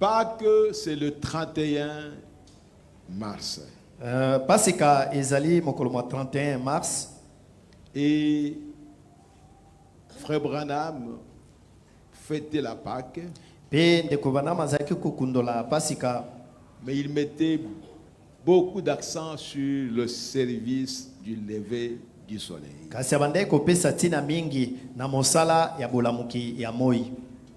Pâques, c'est le 31 mars. Pasika ezali mokolo 31 mars. Et Frère Branham fêtait la Pâques. Pe ndeko Branham azaki kokundola pasika. Mais il mettait beaucoup d'accent sur le service du lever du soleil. Kasi abandai kopesa tina mingi na mosala ya bolamuki ya moi.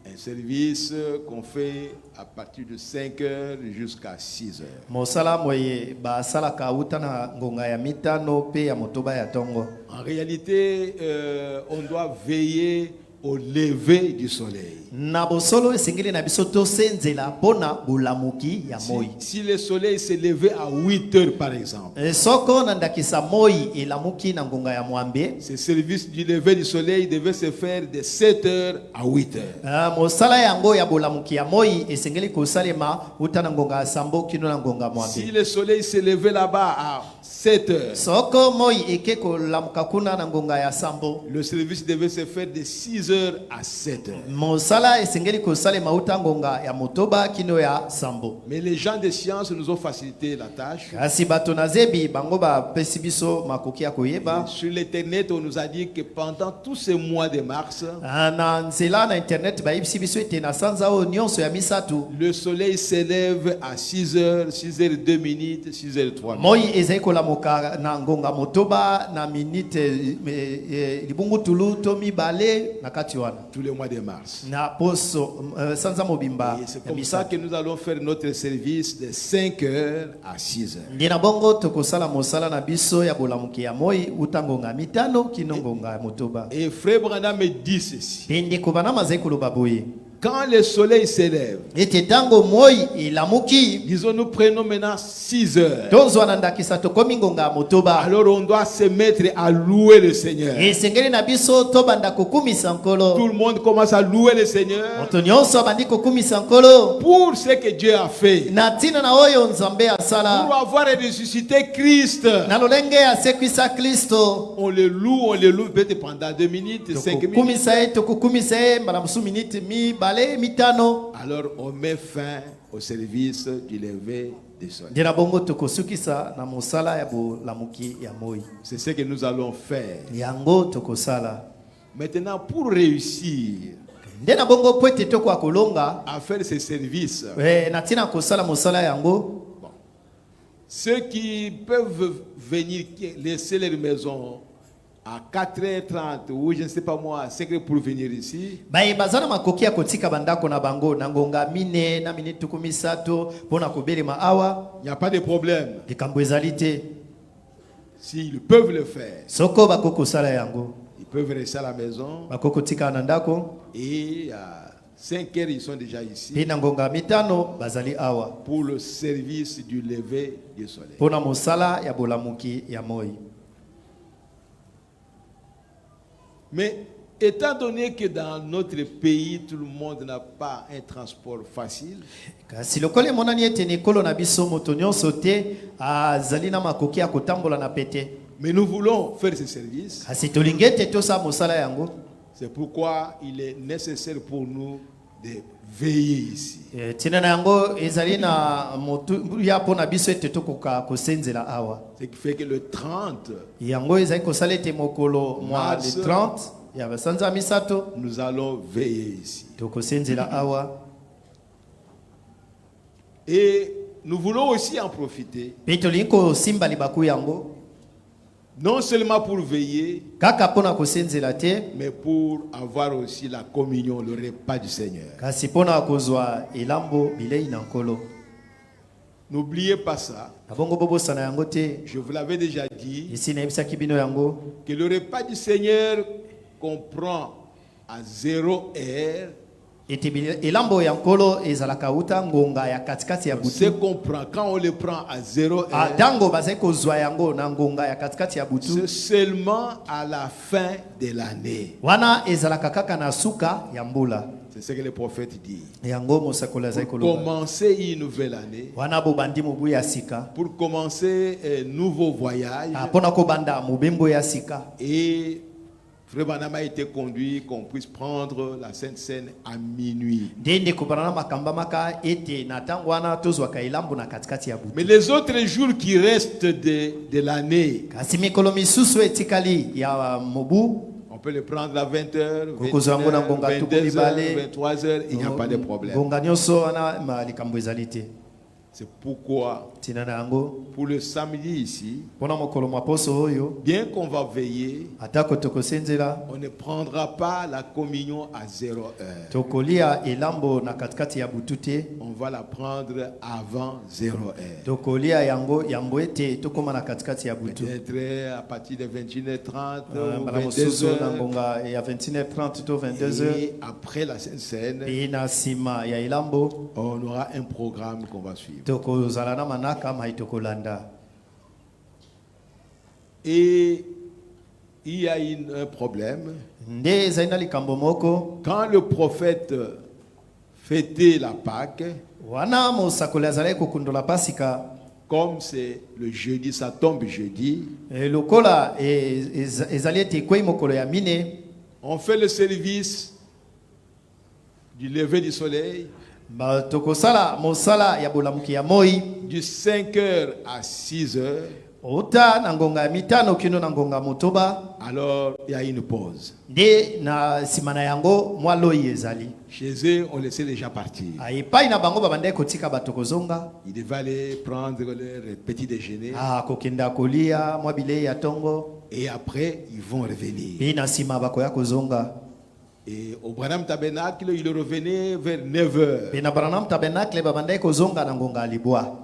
Un service qu'on fait à partir de 5 heures jusqu'à 6 heures. Mosala moye ba sala ka uta na ngonga ya mitano pe ya motoba ya tongo. En réalité, on doit veiller au lever du soleil. Na bosolo esengeli na biso to senzela pona bolamuki ya moi. Si le soleil s'est levé à 8 heures par exemple, Soko na ndakisa moi elamuki na ngonga ya mwambe. ce service du lever du soleil devait se faire de 7 heures à 8 heures. Mosala yango ya bolamuki ya moi esengeli kosalema uta na ngonga ya sambo kino na ngonga mwambe. Si le soleil s'est levé là-bas à 7 heures, Soko moi eke kolamuka kuna na ngonga ya sambo. le service devait se faire de 6 heures à 7 heures. Mosala esengeli kosalema uta ngonga ya motoba kino ya sambo. Mais les gens de science nous ont facilité la tâche. Kasi bato na zebi bango ba pesi biso makoki ya koyeba. Sur l'internet, on nous a dit que pendant tous ces mois de mars, Na nzela na internet ba yebisi biso ete na sanza o nyonso ya misatu. le soleil s'élève à 6 heures, 6 heures 2 minutes, 6 heures 3 minutes. Moi ezai kolamuka na ngonga motoba na minute libungu tulu to mibale na kati wana. Tous les mois de mars. Na poso sanza mobimba. Et c'est comme ça que nous allons faire notre service de 5 heures à 6 heures. Ndina bongo tokosala mosala na biso ya bolamuki ya moi utangonga mitano kinongonga ya motoba. Et Frère Branham me dit ceci. Pende kobana mazai koloba boye. Quand le soleil s'élève, Ete tango moi ilamuki disons nous prenons maintenant 6 heures. tozwa na ndakisa tokomi ngonga ya motoba. Alors on doit se mettre à louer le Seigneur. Esengeli na biso tobanda kokumisa nkolo. Tout le monde commence à louer le Seigneur Moto nyonso abandi kokumisa nkolo. pour ce que Dieu a fait. Na tina na oyo nzambe asala. Pour avoir ressuscité Christ. Na lolenge ya sekwisa Kristo. On le loue peut-être pendant 2 minutes, 5 minutes. Kumisa tokukumisa mbala musu minute mi bale mitano. Alors on met fin au service du lever du soleil. Ndina bongo tokosukisa na mosala ya bolamuki ya moi. C'est ce que nous allons faire. Yango tokosala. Maintenant, pour réussir Ndena bongo pwete toko akolonga. à faire ce service, Na tina kosala mosala yango. ceux qui peuvent venir laisser leur maison à 4h30 ou je ne sais pas moi, 5h pour venir ici, Bae bazana makoki ya kotika bandako na bango na ngonga mine na minute 13 pona kobelema awa. il n'y a pas de problème. Likambo ezali te. S'ils peuvent le faire, Soko bakoko sala yango. ils peuvent rester à la maison Bakoko tika na ndako. et à 5h ils sont déjà ici Pina ngonga mitano bazali awa. pour le service du lever du soleil. Pona mosala ya bolamuki ya moi. Mais étant donné que dans notre pays, tout le monde n'a pas un transport facile, Kasi lokole monani ete nekolo na biso moto nyonso te azali na makoki ya kotambola na pete. mais nous voulons faire ce service. Kasi tolingete tosa mosala yango. C'est pourquoi il est nécessaire pour nous de veiller ici. Tina na yango ezali na motu ya pona biso ete tokoka kosenzela awa. Ce qui fait que le 30, Yango ezali kosala ete mokolo mwa Mars. le 30 ya basanza misato nous allons veiller ici. tokosenzela awa. Et nous voulons aussi en profiter, Pe tolingi kosimba libaku yango non seulement pour veiller, kaka pona kosenzela te mais pour avoir aussi la communion, le repas du Seigneur. kasi pona kozwa elambo bilei na nkolo. N'oubliez pas ça. Abongo bobosana yango te. Je vous l'avais déjà dit, Isi naebisaki bino yango que le repas du Seigneur comprend à 0 heure. ete elambo ya nkolo ezalaka uta ngonga ya katikati ya Se butu. comprend quand on le prend à 0 heure, Dango bazali kozwa yango na ngonga ya katikati ya butu. c'est seulement à la fin de l'année. Wana ezalaka kaka na suka ya mbula. C'est ce que le prophète dit. Yango mosakoli azali Pour koloba. commencer une nouvelle année, Wana bobandi mobu ya sika. pour commencer un nouveau voyage Pona kobanda mobembo ya sika. et Frère Branham a été conduit qu'on puisse prendre la Sainte Seine à minuit. Ndende kubanana makamba maka ete na tango wana tozwaka ilambo na katikati ya butu. Mais les autres jours qui restent de l'année, Kasi mikolo misusu etikali ya mobu on peut le prendre à 20h, Kokozango na ngonga 22h, 23h, il n'y a pas de problème. ngonga nyonso wana malikambo ezali te. C'est pourquoi, Tina na yango pour le samedi ici, pona mokolo mwa poso oyo bien qu'on va veiller, atako tokosenzela on ne prendra pas la communion à 0h. tokolia elambo na katikati ya butu te. On va la prendre avant 0h. Tokolia yango yambo ete tokoma na katikati ya butu. Peut-être à partir de 21h30 ou Bala mosusu na 22h. ngonga ya 21h30 to 22h. Et après la Sainte Seine, Et na sima ya elambo on aura un programme qu'on va suivre. tokozala na manaka mai tokolanda. Et il y a un problème. Nde ezali na likambo moko Quand le prophète fêtait la Pâque, wana mosakoli azalaki kokundola pasika comme c'est le jeudi, ça tombe jeudi, lokola ezali ete ekwei mokolo ya mine on fait le service du lever du soleil tokosala mosala ya bolamuki ya moi de 5h à 6h. outa na ngonga ya mitano kino na ngonga motoba. Alors il y a une pause. Nde na nsima na yango mwa loi ezali Chez eux, on laissait les gens partir. epai na bango babandaki kotika bato kozonga Ils devaient aller prendre leur petit déjeuner kokenda kolia mwa bilei ya tongo et après ils vont revenir. mpe na nsima bakoya kozonga. Et au Branham Tabernacle, il revenait vers 9h. Mpe na Branham Tabernacle babandaki kozonga na ngonga ya libwa.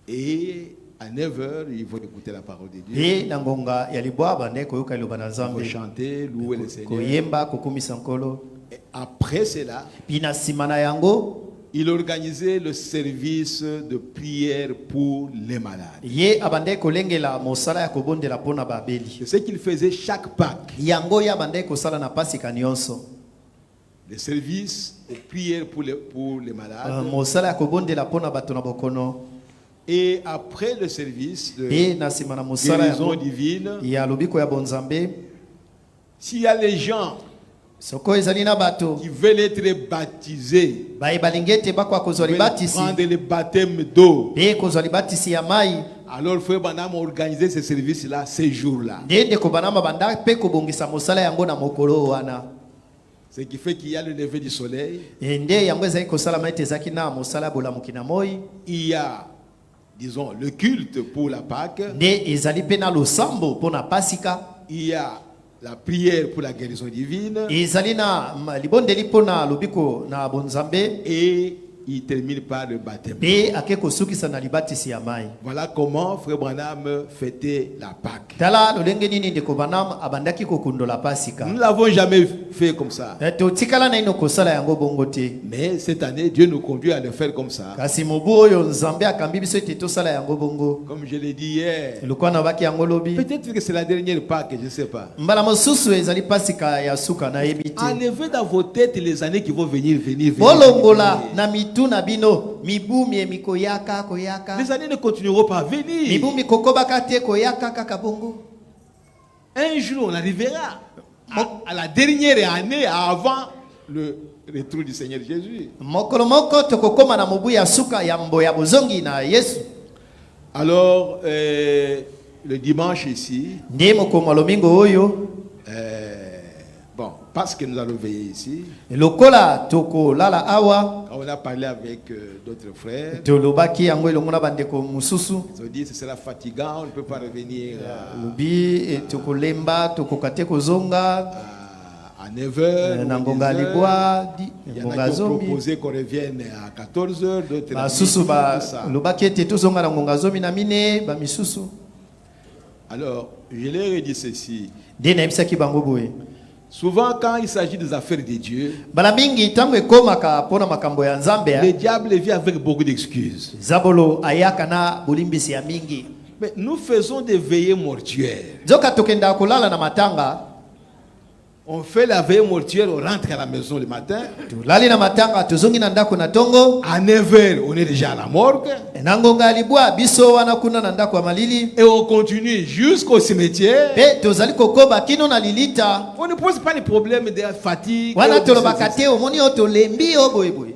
Et à 9h, ils vont écouter la parole de Dieu. Mpe na ngonga ya libwa bandaki koyoka liloba na Ils vont Nzambe, chanter, louer le Seigneur. koyemba kokumisa nkolo. Et après cela, Mpe na nsima na yango il organisait le service de prière pour les malades. ye abandaki kolengela mosala ya kobondela mpo na babeli. C'est ce qu'il faisait chaque Pâques. Yango ye abandaki kosala na pasika nyonso. Le service de prière pour les malades. mosala ya kobondela mpo na bato na bokono. Et après le service de Mpe na nsima na mosala guérison yango divine, ya lobiko ya bonzambe s'il y a les gens soko ezali na bato qui veulent être baptisés, balingi ete bakoka kozwa veulent libatisi prendre le baptême d'eau, mpe kozwa libatisi ya mai, alors Frère Branham a organisé ce service-là, ces jours-là. nde ndeko banama banda mpe kobongisa mosala yango na mokolo wana. Ce qui fait qu'il y a le lever du soleil, Nde yango ezali kosalama ete ezalaki na mosala ya bolamuki na moi, il y a, disons, le culte pour la Pâque, nde ezali mpe na losambo mpo na pasika, il y a la prière pour la guérison divine, ezali na libondeli mpo na lobiko na bonzambe, et il termine par le baptême. mpe ake kosukisa na libatisi ya mai. Voilà comment Frère Branham fêtait la Pâque. Tala lolenge nini ndeko banama abandaki kokundola pasika. Nous ne l'avons jamais fait comme ça. Totikala na ino kosala yango bongo te. Mais cette année, Dieu nous conduit à le faire comme ça. Kasi mobu oyo nzambe akambi biso ete tosala yango bongo. Comme je l'ai dit hier. Lokwa na baki yango lobi. Peut-être que c'est la dernière Pâque, je ne sais pas. Mbala mosusu ezali pasika ya suka na yebi te. Enlevez dans vos têtes les années qui vont venir. Bolongola na mitu na bino mibumi emikoyaka koyaka. Les années ne continueront pas à venir. Mibumi kokobaka te koyaka kaka bongo. Un jour, on arrivera à la dernière année avant le retour du Seigneur Jésus. Mokolo moko tokokoma na mobu ya suka ya mbo ya bozongi na Yesu. Alors, le dimanche ici, Nde mokoma lomingo oyo. bon, parce que nous allons veiller ici, Lokola toko lala awa. on a parlé avec d'autres frères. Tolobaki yango elongo na bandeko mususu. Ils ont dit que ce sera fatigant, on ne peut pas revenir Lobi tokolemba tokokate kozonga à 9h. na ngonga libwa Il y en ngonga a qui ont zomi. proposé qu'on revienne à 14h, d'autres Ba ont dit susu ba tout ça. lobaki ete tozonga na ngonga zomi na mine ba misusu. Alors, je leur ai dit ceci. Nde nayebisaki bango boye. Souvent, quand il s'agit des affaires de Dieu, Bala mingi ntango ekomaka mpona makambo ya Nzambe le diable vient avec beaucoup d'excuses. Zabolo ayaka na bolimbisi ya mingi. Mais nous faisons des veillées mortuaires. Nzoka tokenda kolala na matanga On fait la veille mortuaire, on rentre à la maison le matin. tulali na matanga tozongi na ndako na tongo À 9h, on est déjà à la morgue. na ngonga libwa biso wana kuna na ndako ya malili Et on continue jusqu'au cimetière. pe tozali kokoba kino na lilita On ne pose pas de problème de fatigue. wana tolobaka te omoni oyo tolembi o boyeboye.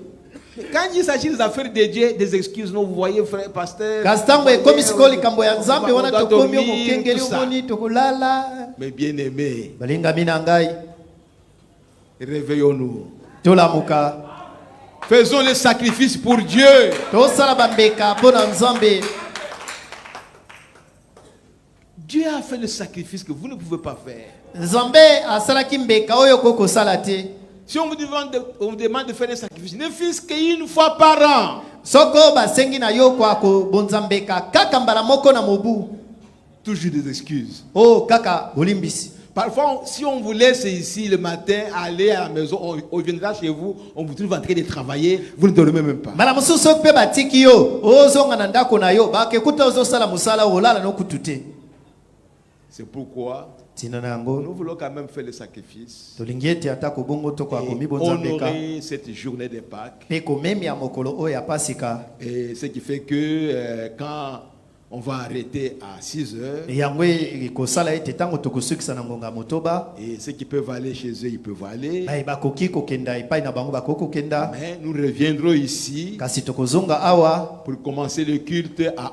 Quand il s'agit des affaires de Dieu, des excuses, non, vous voyez, frère, pasteur. kasi ntango ekomi sikoyo likambo ya nzambe wana on doit tokomi dormir, omokengeli tout ça. omoni tokolala. Mais bien aimé, balingami na ngai réveillons-nous. tolamuka Faisons les sacrifices pour Dieu. tosala bambeka mpo na nzambe. Dieu a fait le sacrifice que vous ne pouvez pas faire. nzambe asalaki mbeka oyo kokosala te. Si on vous demande de faire des sacrifices, ne fût-ce qu'une fois par an. soko basengi na yo kwa kobonza mbeka kaka mbala moko na mobu Toujours des excuses. o kaka bolimbisi. Parfois, si on vous laisse ici le matin, aller à la maison, on viendra chez vous, on vous trouve en train de travailler, vous ne dormez même pas. mbala mosusu soki mpe batiki yo ozonga na ndako na yo bakekuta ozosala mosala olala nokutu te. C'est pourquoi ntina na yango nous voulons quand même faire le sacrifice tolingi ete ata kobongo to kwa et komibonza mbeka honorer cette journée de Pâques. mpe komemia mokolo oyo ya pasika. Et ce qui fait que quand on va arrêter à 6 heures, yango ekosala ete ntango tokosukisa na ngonga motoba et ceux qui peuvent aller chez eux, ils peuvent aller. bakoki kokenda epai na bango bakoki kokenda Mais nous reviendrons ici kasi tokozonga awa pour commencer le culte à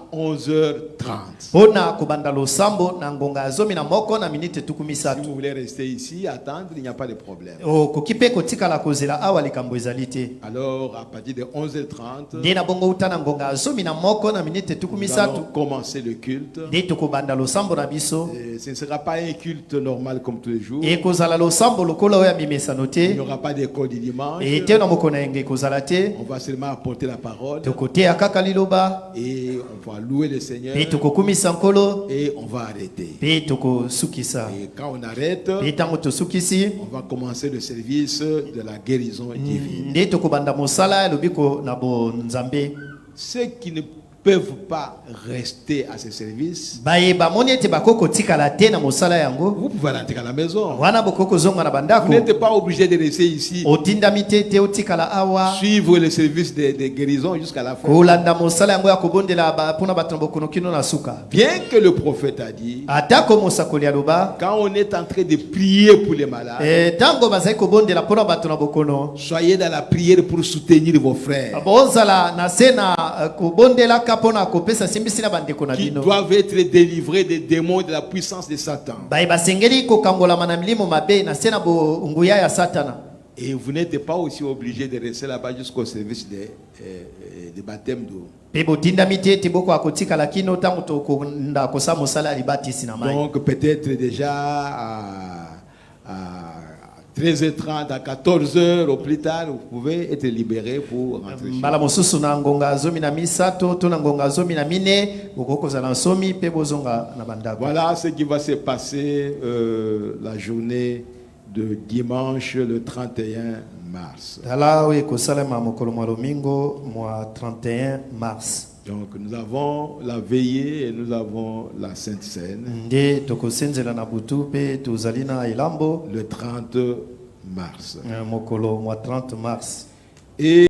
11h30. mpona kobanda losambo na ngonga ya 11 na minite tuku Si misato. vous voulez rester ici, attendre, il n'y a pas de problème. okoki mpe kotikala kozela awa likambo ezali te. Alors, à partir de 11h30, nde na bongo uta na ngonga ya 11 na minite tuku nous misato allons commencer le culte. nde tokobanda losambo na biso. Et ce ne sera pas un culte normal comme tous les jours. ekozala losambo lokola oyo ya mimesano Il te n'y aura pas d'école du dimanche. ete na mokolo na yenge ekozala te. On va seulement apporter la parole tokoteya kaka liloba et on va louer le Seigneur mpe tokokumisa nkolo et on va arrêter. mpe tokosukisa. Et quand on arrête, mpe ntango tosukisi on va commencer le service de la guérison divine. nde tokobanda mosala ya lobiko na bonzambe. Ceux qui ne peuvent pas rester à ce service, baye bamoni ete bakoki kotikala te na mosala yango vous pouvez rentrer à la maison. wana bokoki kozonga na Vous bandako. n'êtes pas obligé de rester ici, otindami te te otikala awa suivre le service de guérison jusqu'à la fin. kolanda mosala yango ya kobondela mpona bato na bokono kino na suka. Bien que le prophète a dit, atako mosakoli aloba quand on est en train de prier pour les malades, ntango bazali kobondela mpona bato na bokono soyez dans la prière pour soutenir vos frères bozala na se na kobondelaka mpona kopesa simbisi na bandeko na qui bino. doivent être délivrés des démons et de la puissance de Satan. baye basengeli kokangolama na milimo mabe na se na bonguya ya satana. Et vous n'êtes pas aussi obligé de rester là-bas jusqu'au service de baptême d'eau. mpe botindami te ete bokoka kotikala kino ntango tokonda kosala mosala ya libatisi na mai. Donc peut-être déjà à 13h30, à 14h au plus tard, vous pouvez être libéré pour rentrer chez mbala vous. mosusu na ngonga 13 to na ngonga 14 bokoki kozala nsomi mpe bozonga na bandako. Voilà ce qui va se passer la journée de dimanche le 31 mars. tala oyo ekosalema mokolo mwa lomingo mwa 31 mars. Donc nous avons la veillée et nous avons la Sainte Seine nde tokosenzela na butu mpe tozali na elambo le 30 mars. mokolo mwa 30 mars. Et